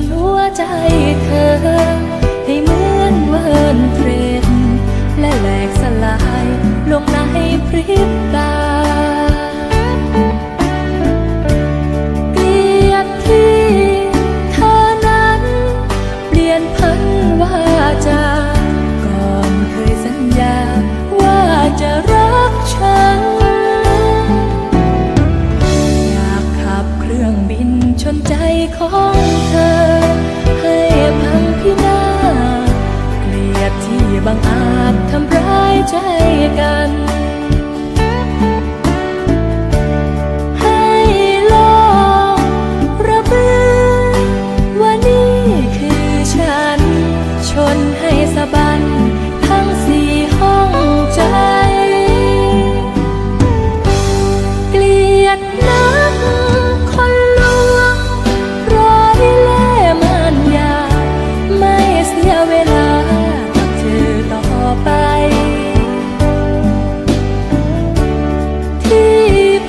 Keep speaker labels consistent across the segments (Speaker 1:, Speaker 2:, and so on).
Speaker 1: นหัวใจเธอให้เหมือนเวิร์นเทรนและแหลกสลายลงในพริบตาเกลียดที่เธอนั้นเปลี่ยนพันว่าจาก่อนเคยสัญญาว่าจะรักฉันอยากขับเครื่องบินชนใจของเธอให้พังพินาศเกลียดที่บังอาจทำร้ายใจกันให้ลองระเบิดว่านี่คือฉันชนให้สะบันทั้งสี่ห้องใจเกลียดนักคนลวงร้อยเล่ห์มันยาไม่เสียเวลากับเธอต่อไปที่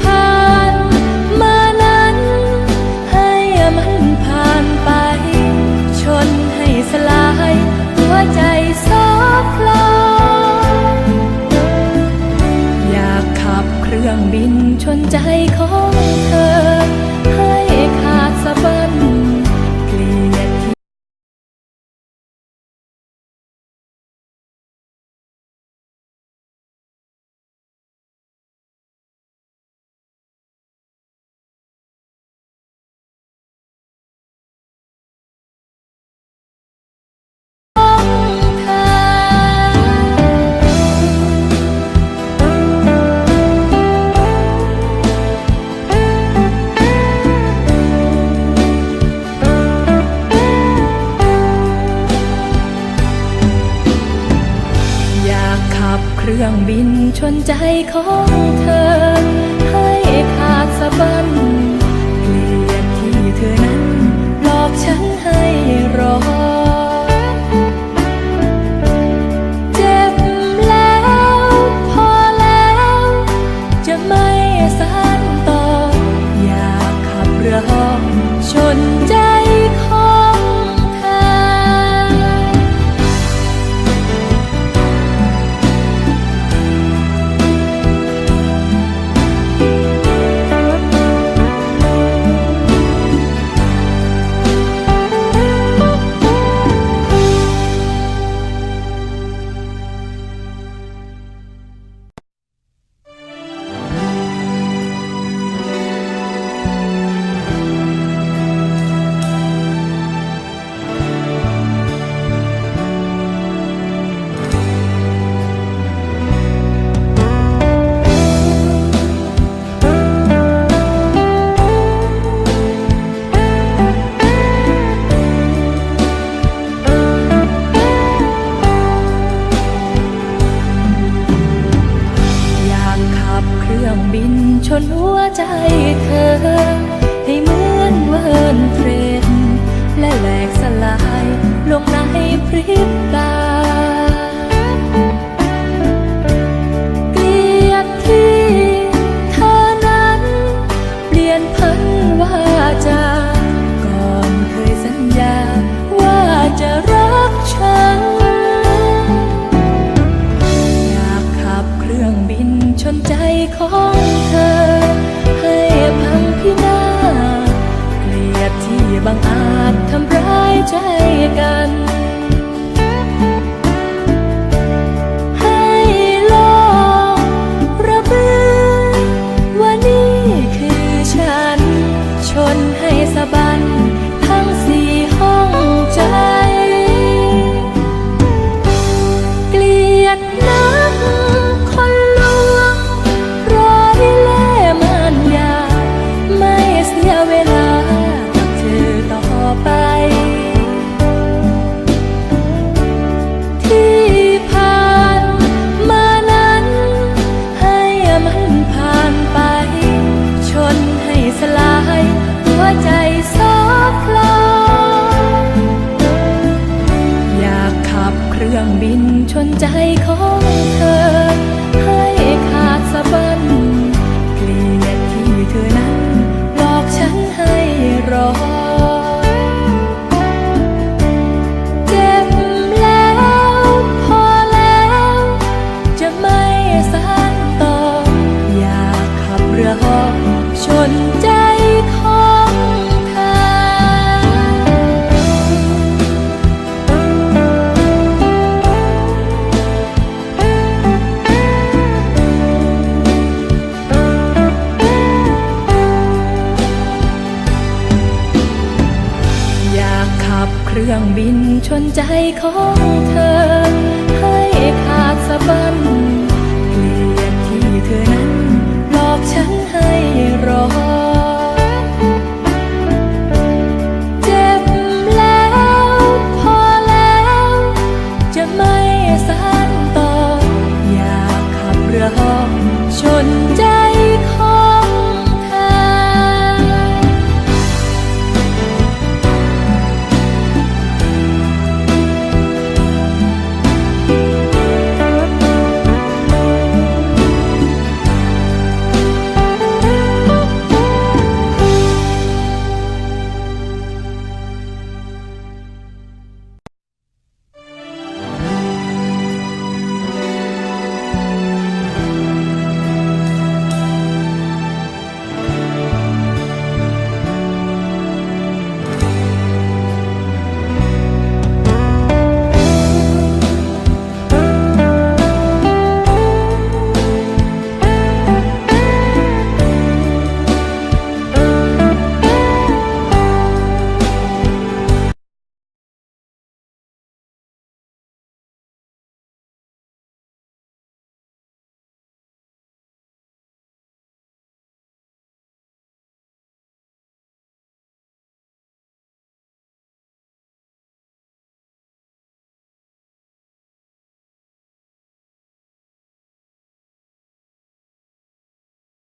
Speaker 1: ผ่านมานั้นให้มันผ่านไปชนให้สลายหัวใจซอกคลอนอยากขับเครื่องบินชนใจของเธอให้ขาดสะบั้นเกลียดที่ของเธออยากขับเครื่องบินชนใจของเธอให้ขาดสะบั้นเกลียดที่เธอนั้นหลอกฉันให้รอเจ็บแล้วพอแล้วจะไม่สานต่ออยากขับเรือเหาะชนใจของเธออยากขับเครื่องบินชนหัวใจเธอให้เหมือนเวิร์นเทรนและแหลกสลายลงในพริบตาเกลียดที่เธอนั้นเปลี่ยนพันว่าจาก่อนเคยสัญญาว่าจะรักฉันอยากขับเครื่องบินชนใจของเธอให้พังพินาศเกลียดที่บังอาจทำร้ายใจกันให้ลองระเบิดว่านี่คือฉันชนให้สะบันทั้งสี่ห้องใจเกลียดนักคนลวงร้อยเล่ห์มันยาไม่เสียเวลากับเธอต่อไปที่ผ่านมานั้นให้มันผ่านไปชนให้สลายหัวใจซอกคลอนอยากขับเครื่องบินชนใจของเธอให้ขาดสะบั้นเกลียดที่เธอนั้นหลอกฉันให้รอ เครื่องบินชนใจของเธอให้ขาดสะบั้น